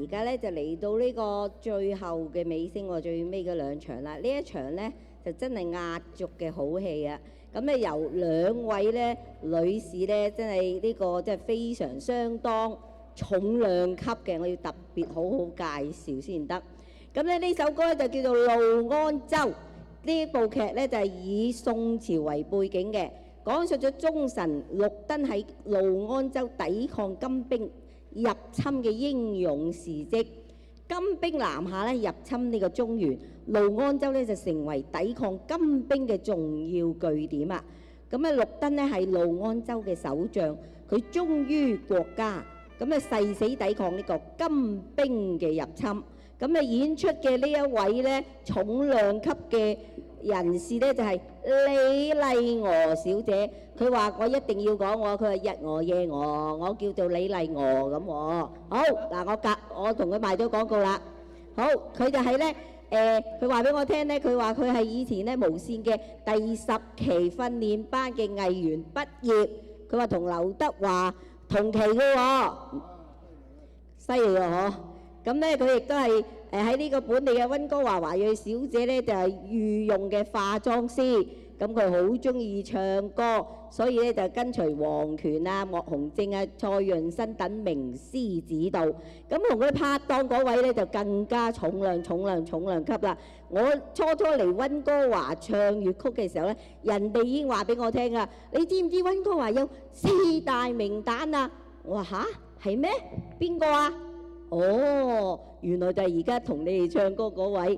而家咧就嚟到呢個最後嘅尾聲喎，最尾嗰兩場啦。呢一場咧就真係壓軸嘅好戲啊！咁咧由兩位咧女士咧，真係呢個即係非常相當重量級嘅，我要特別好好介紹先得。咁咧呢首歌咧就叫做《怒安州》。呢部劇咧就係以宋朝為背景嘅，講述咗忠臣綠燈喺怒安州抵抗金兵入侵嘅英勇事蹟。金兵南下咧入侵呢個中原，怒安州咧就成為抵抗金兵嘅重要據點啊！咁咧綠燈咧係怒安州嘅守將，佢忠於國家，咁咧誓死抵抗呢個金兵嘅入侵。咁啊演出嘅呢一位咧重量級嘅人士咧就係李麗娥小姐，佢話我一定要講我，佢話日娥夜娥，我叫做李麗娥咁喎。好嗱，我同佢賣咗廣告啦。好，佢就係咧佢話俾我聽咧，佢話佢係以前咧無線嘅第10期訓練班嘅藝員畢業，佢話同劉德華同期嘅喎，犀利喎嗬！咁咧佢亦都係喺呢個本地嘅溫哥華華裔小姐咧，就係御用嘅化妝師。咁佢好中意唱歌，所以咧就跟隨黃權啊、莫鴻正啊、蔡潤生等名師指導。咁同佢拍檔嗰位咧就更加重量級啦。我初嚟溫哥華唱粵曲嘅時候咧，人哋已經話俾我聽啊，你知唔知溫哥華有4大名旦啊？我話吓，係咩？邊個啊？哦，原來就係而家同你哋唱歌嗰位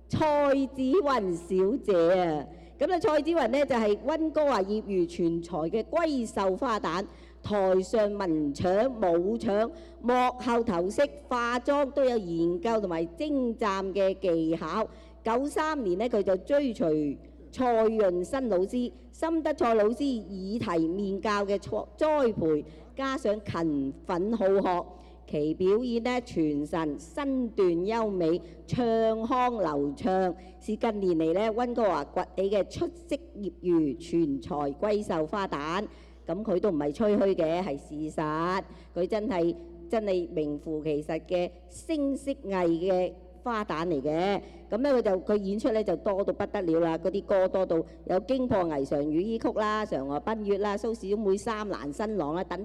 蔡子雲小姐啊！咁啊，蔡子雲呢就係溫哥華業餘全才嘅閨秀花旦，台上文搶武搶，幕後頭飾化妝都有研究同埋精湛嘅技巧。93年呢，佢就追隨蔡潤生老師，深得蔡老師以提面教嘅栽培，加上勤奮好學。其表演呢傳神，身段優美，唱腔流暢，是近年嚟呢溫哥華崛起嘅出色業餘全才閨秀花旦。咁佢都唔係吹噓嘅，係事實。佢真係名副其實嘅聲色藝嘅花旦嚟嘅。咁咧佢演出咧就多到不得了啦，嗰啲歌多到有驚破霓裳羽衣曲啦、嫦娥奔月啦、蘇小妹三難新郎啦，等，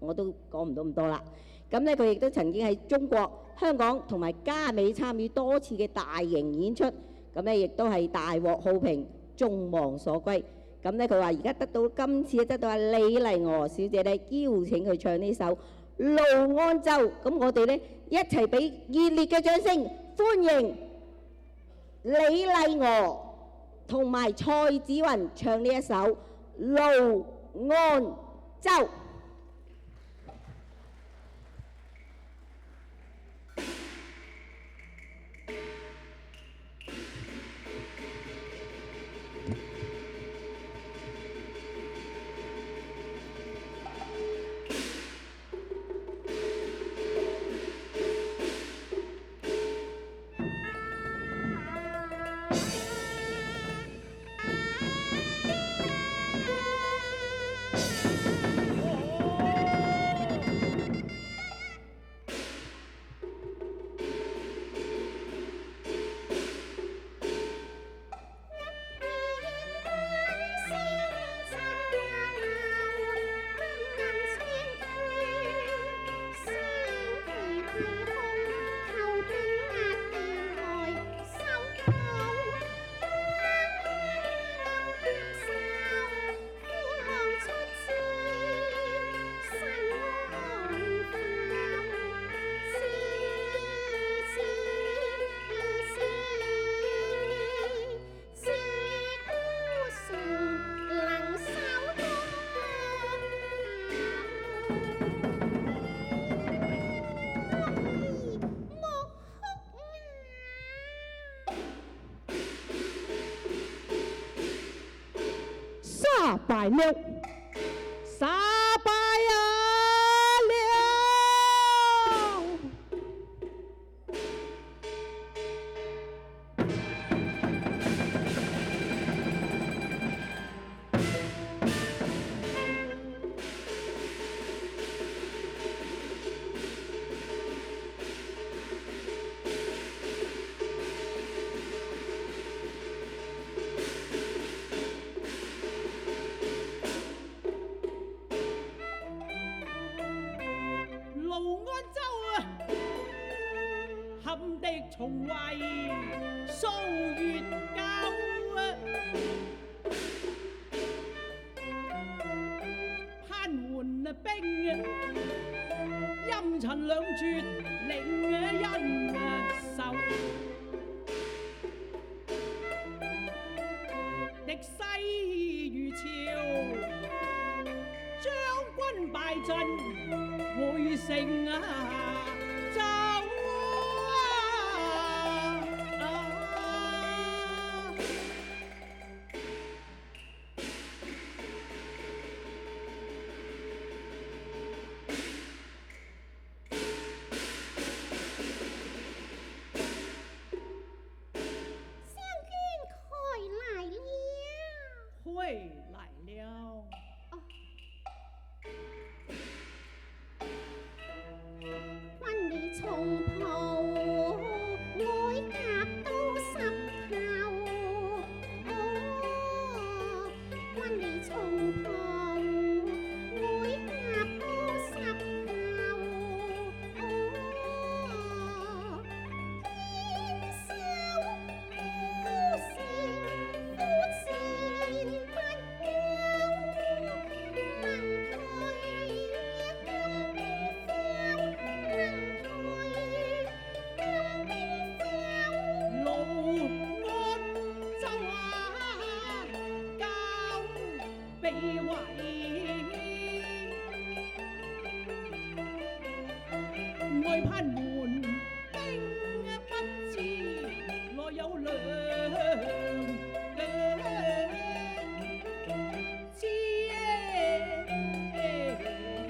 我都講唔到咁多啦。咁咧佢亦都曾經喺中國、香港同埋加美參與多次嘅大型演出，咁咧亦都係大獲好評，眾望所歸。咁咧佢話而家今次得到阿李麗娥小姐咧邀請佢唱呢首《怒安州》，咁我哋咧一齊俾熱烈嘅掌聲歡迎李麗娥同埋蔡子雲唱呢一首《怒安州》。敗了，殺敗了。安州啊，陷敵重圍數月久啊，攀援兵啊，陰塵兩絕令人愁。敵勢如潮，將軍敗陣回城走回來了。君你重袍，愛甲都濕透。君你重袍，愛甲都濕透。天收孤城，孤城不外攀援兵不知內有糧，知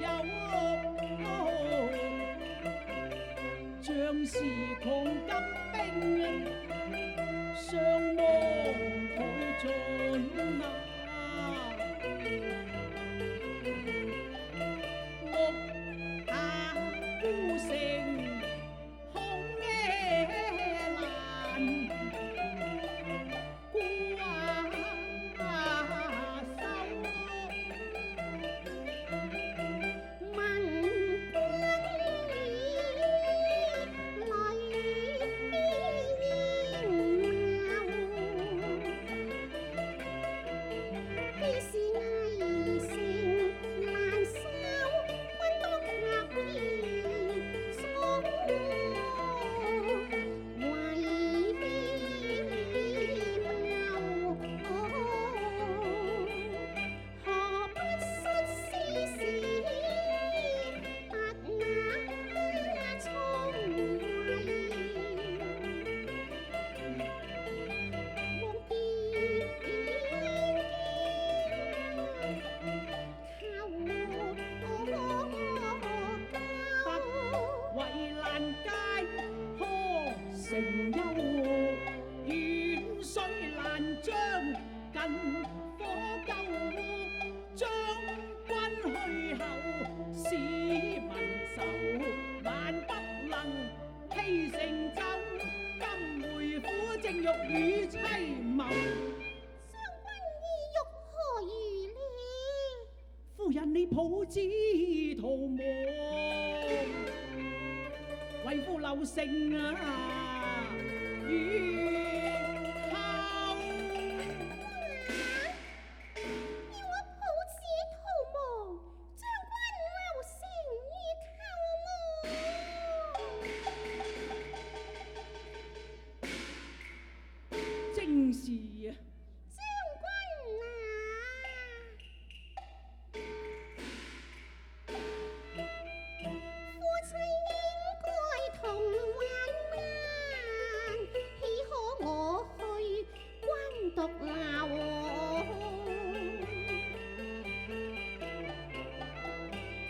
有將士窮急兵，尚望退盡啊！孤城空野難，孤守。問君你是危城難守，君多及兒所為何不率師時拔雅重圍，望見圍欄街呵城幽，遠水難將近火救。將軍去後市民愁，萬不能棄城走。今回府正欲與妻謀，將軍意欲何如呢？夫人你抱子逃亡，為父留城與後。要我抱子逃亡，將軍留城於後麼？正是啊，將軍啊！夫妻應該同患難，豈可我去君獨留？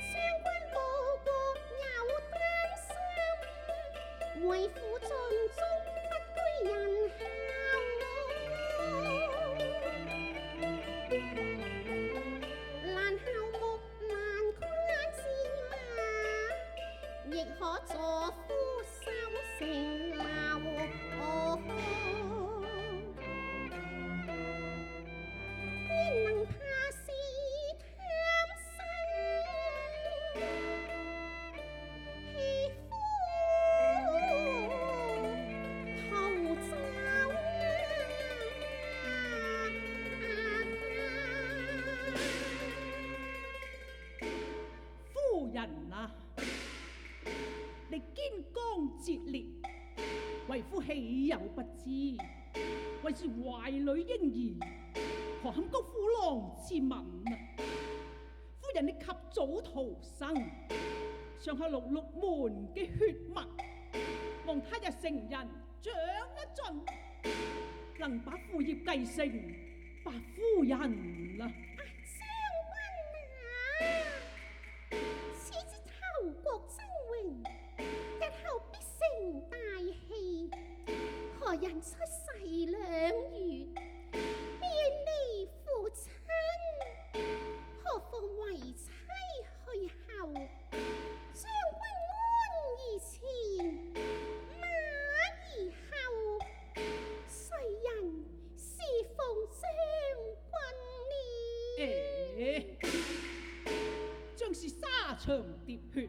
將軍報國有擔心，為父盡忠不居人後。難孝木難跨戰馬，亦可助夫守城樓。焉能怕是貪生？豈方節烈，為夫豈有不知？為是懷裏嬰兒，何堪高夫郎之吻啊！夫人你及早逃生，上下66門嘅血脈，望他日成人長一盡，能把父業繼承白夫人啦。此之頭國爭榮，日後必成大器。何人出世2月，便離父親？何況為妻去後，將軍安而前，馬而後，誰人侍奉將軍呢？將是沙場喋血，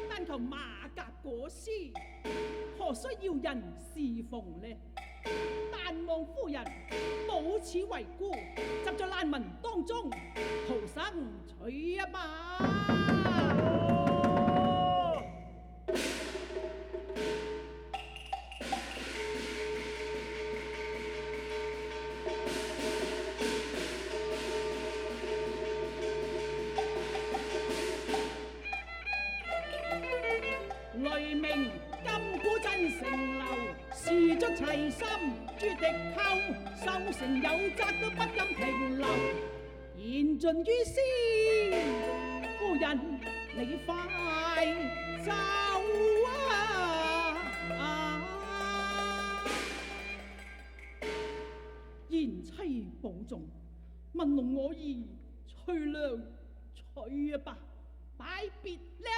但求馬革裹屍，何須要人侍奉呢？但望夫人保此遺孤，執在難民當中，逃生取一把。雷鳴金鼓震城樓，士卒齊心誅敵寇，守城有責都不敢停留。言盡於斯，夫人你快走賢妻保重，問龍我兒徐良取一吧，拜別了。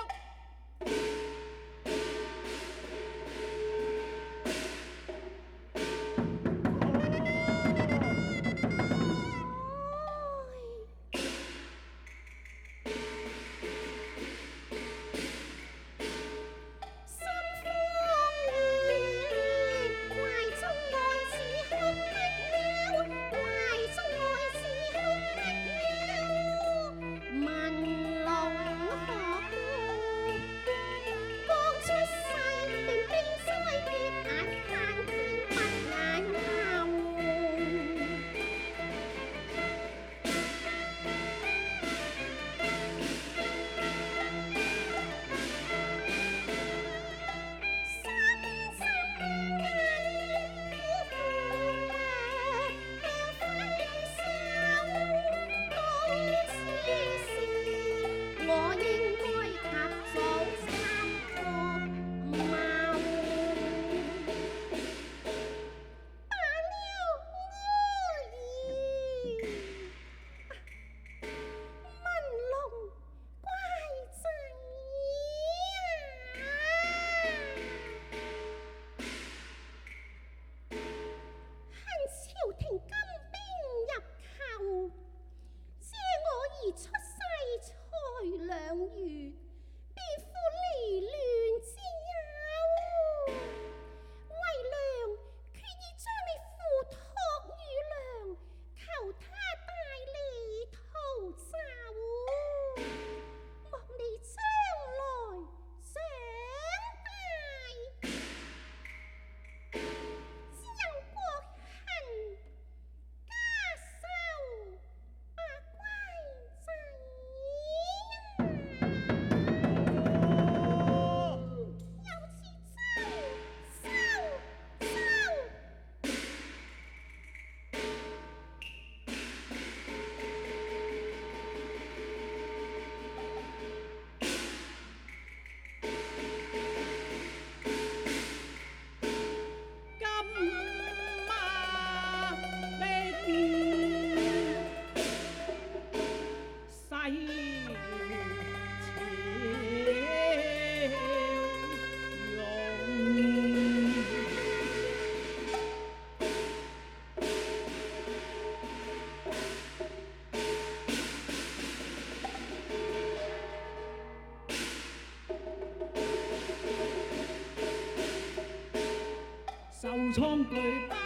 受創巨班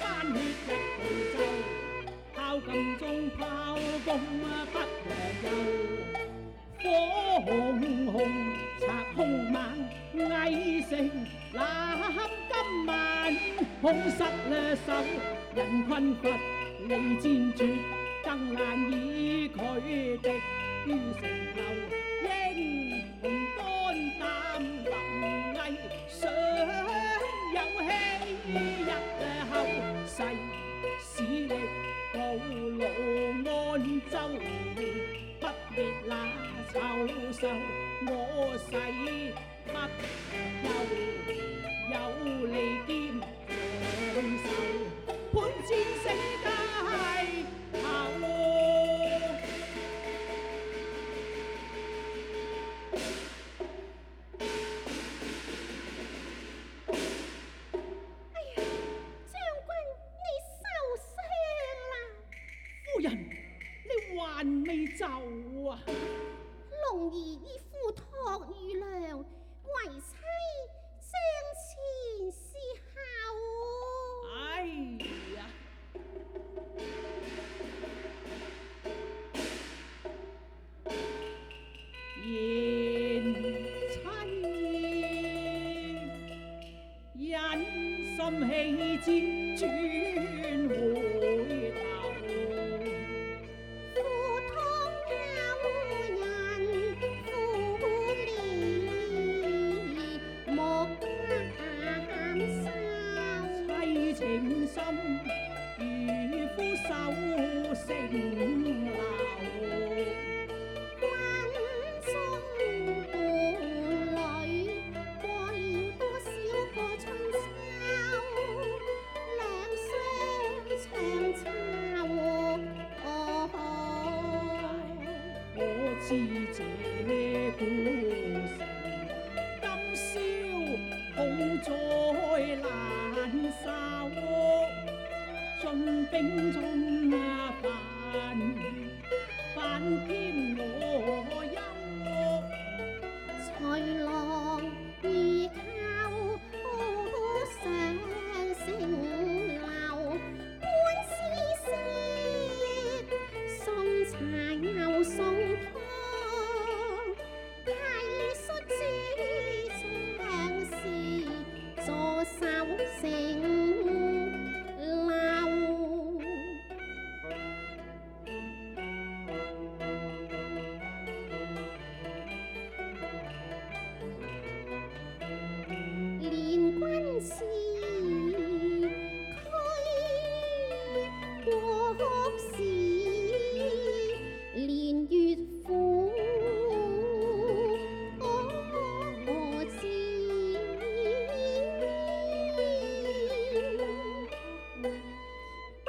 班血一對奏，炮禁中炮攻不和休，火紅紅拆兇猛，翳死恐失了手，人困乏利戰絕，更難以拒敵於城樓。英雄肝膽臨危，想有希日後世使力報勞安州，不滅那臭獸，我誓不有利劍長壽，判戰死街頭。哎呀，將軍你受傷啦！夫人，你還未走啊？龍兒以夫託與良，為妻將前事後。哎呀！賢妻忍心棄戰轉回頭，夫託有人負憐，莫減羞。妻情深，與夫守城樓。關中伴侶，過了多少個春秋，兩相長抄。我知這故事，今宵恐災難受，進兵中煩添我憂。豺狼依靠上城樓，官司色，送茶又送湯，體恤主將士，坐守城樓。連軍士驅國士，連岳父知。不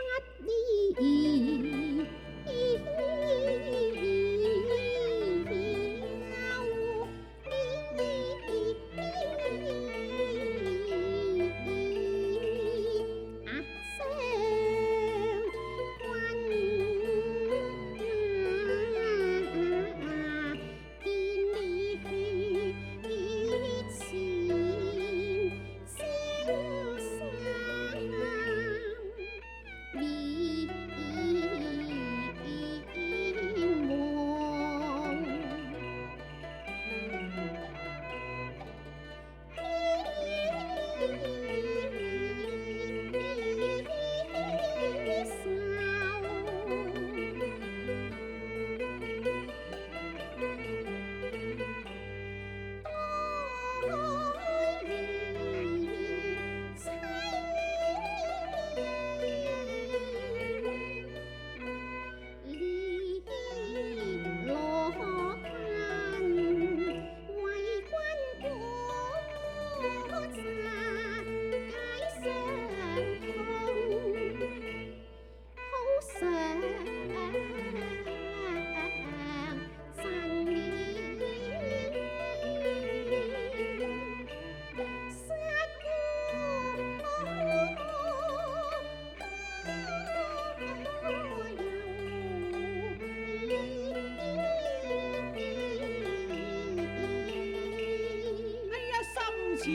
理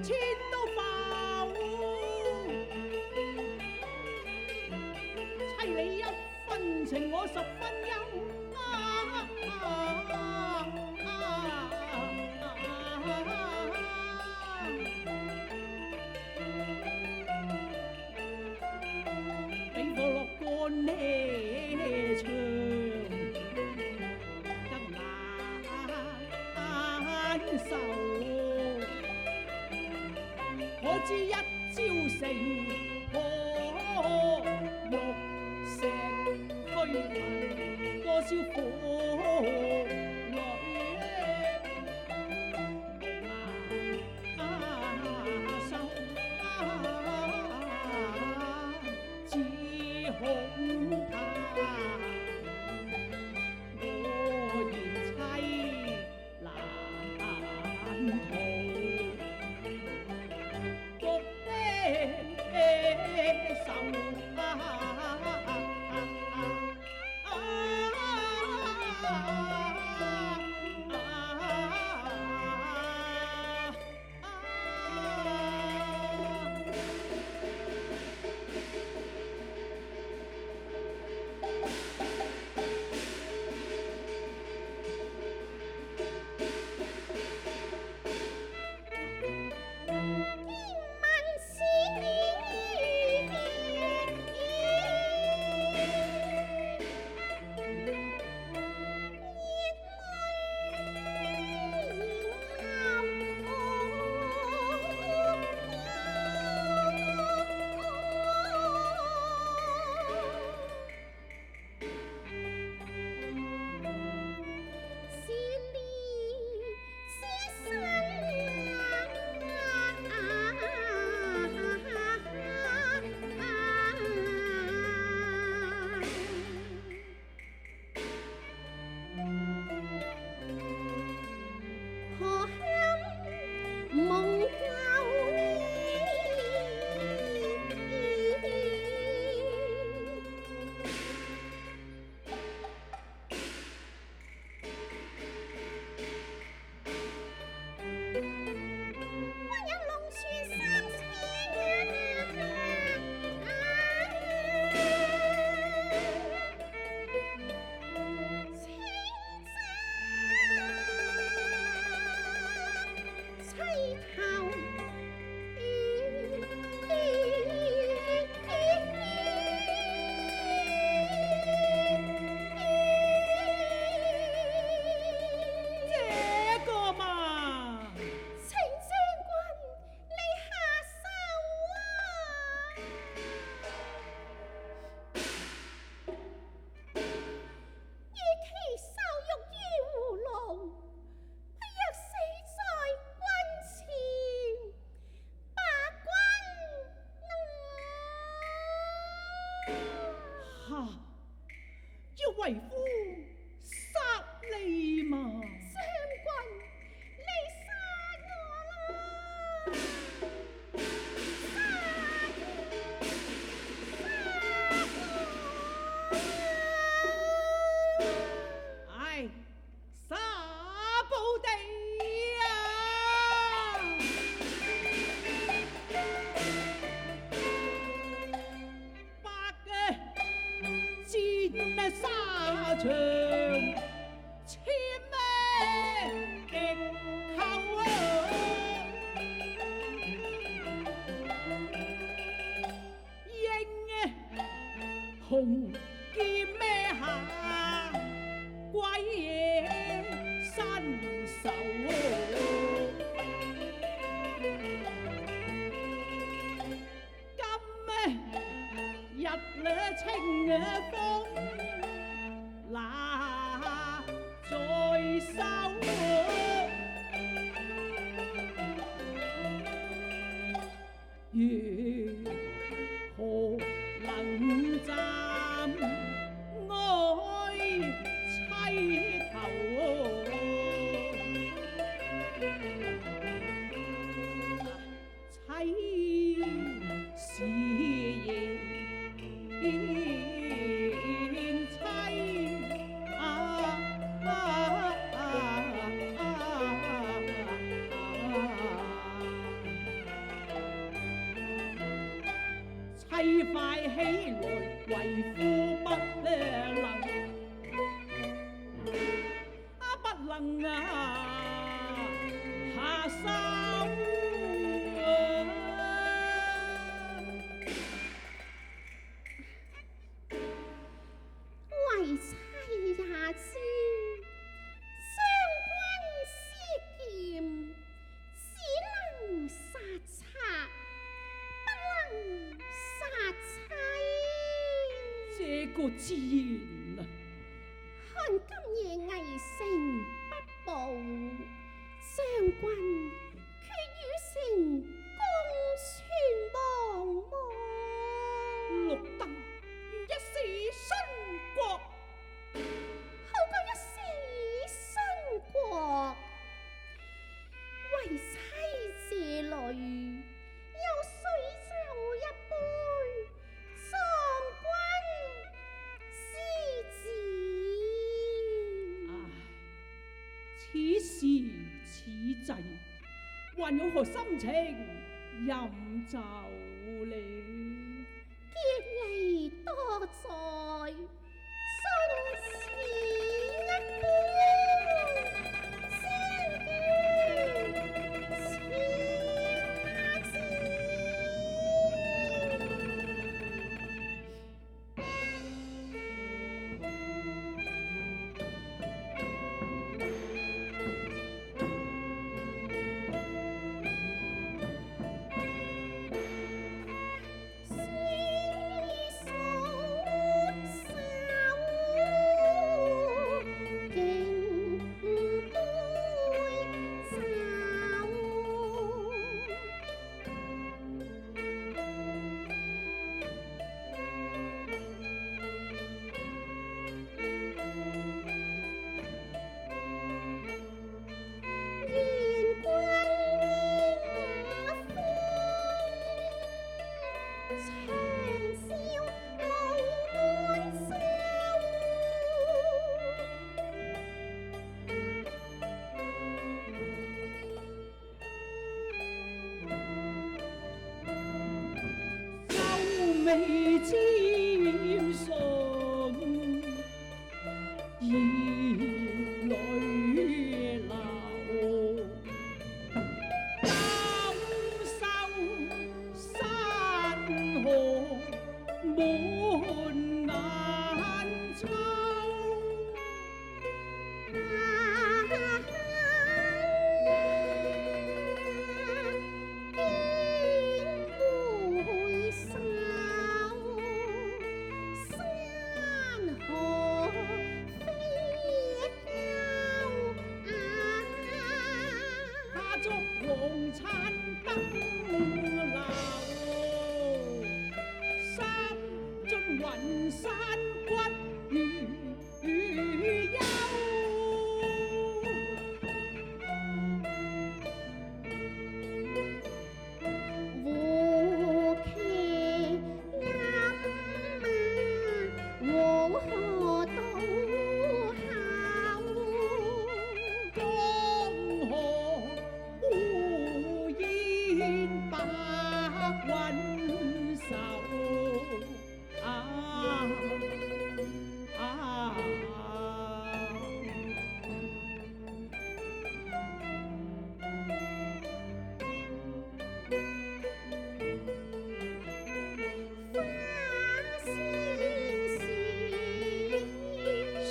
千都浮，妻你一分情，我十分憂。知一朝成，可欲成虛騰，多少苦淚收，只恐怕我言妻難逃。為夫殺你嘛！將軍，你殺我啦！唉，沙布地啊！白嘅戰咩沙場，千咩極扣啊！英嘅紅劍咩下？鬼嘢新手今咩日咧清嘅風那在手如何能站愛妻頭妻是賢妻妻快起來為夫不能不能下手為妻也知，相君思劍，只能殺賊。個自然啊！看今夜魏城不保，將軍決與成功存亡亡。綠燈如一時殉國，好過一時殉國。為妻這裏有水酒一杯，壯君思之。唉，此時此際，還有何心情飲酒呢？結離多在樽前一杯，先見前字。未沾唇，熱淚流，感受山河滿眼秋。黃燦燈流，三盡雲山骨如幽。胡騎暗馬，黃河渡口。江河烏煙白雲愁。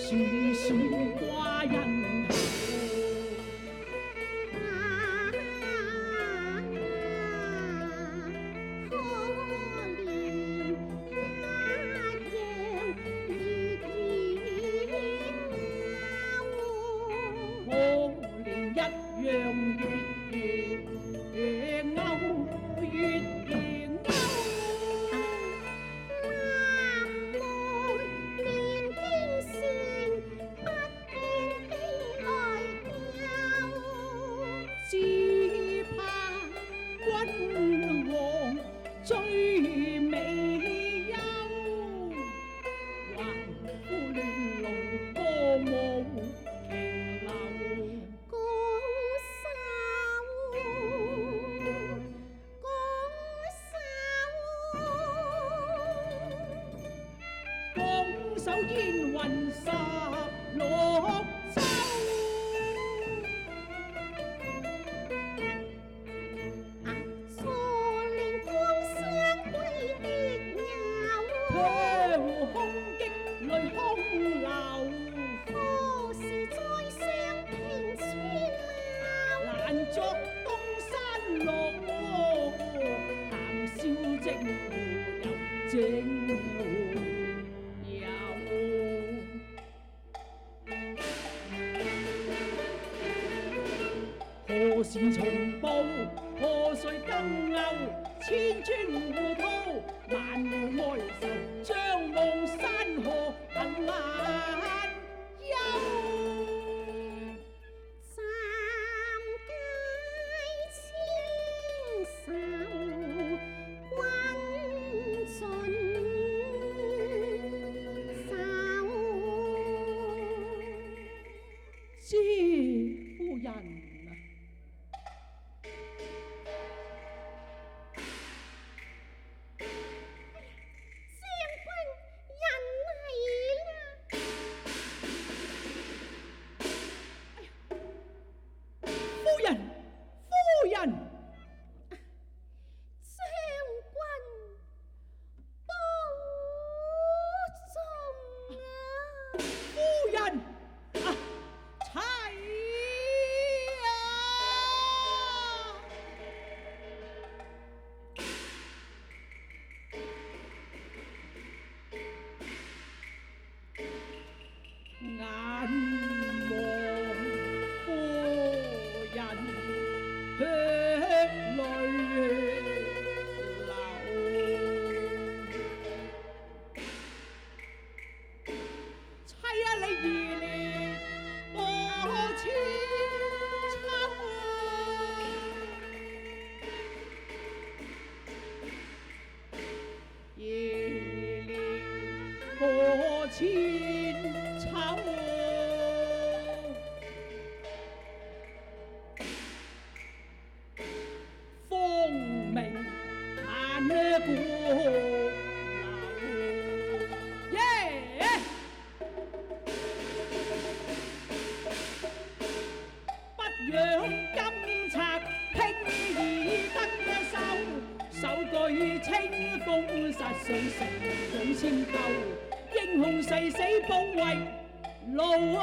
樹樹掛人頭。可憐一樣月歐，月歐。南無連京城，不見兵歲更牛，千磚糊塗，萬戶哀愁，將望山河更難休。三界千手君盡手。知夫人啊，將軍人嚟啦！夫人，夫人，將軍保重啊！夫人啊，妻啊！眼望夫人血淚流，妻啊你兒憐我千秋，兒憐我千秋。功名萬古流，耶！不養金賊，輕易得一手，手舉清風，殺上城舉千秋，英雄誓死保衛路啊！